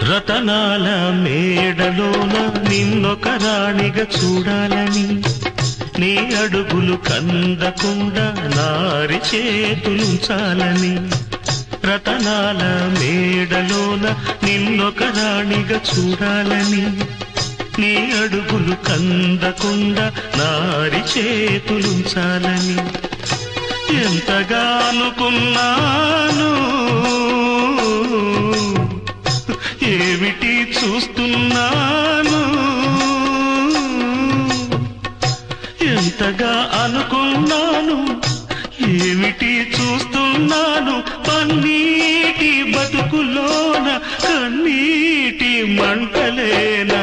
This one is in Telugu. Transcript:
రతనాల మేడలోన నిన్నొక రాణిగా చూడాలని, నీ అడుగులు కందకుండా నారి చేతులుంచాలని. రతనాల మేడలోన నిన్నొక రాణిగా చూడాలని, నీ అడుగులు కందకుండా నారి చేతులుంచాలని ఎంతగా అనుకున్నాను. ఏమిటి చూస్తున్నాను, ఎంతగా అనుకున్నాను, ఏమిటి చూస్తున్నాను. పన్నీటి బతుకులోన కన్నీటి మంటలేనా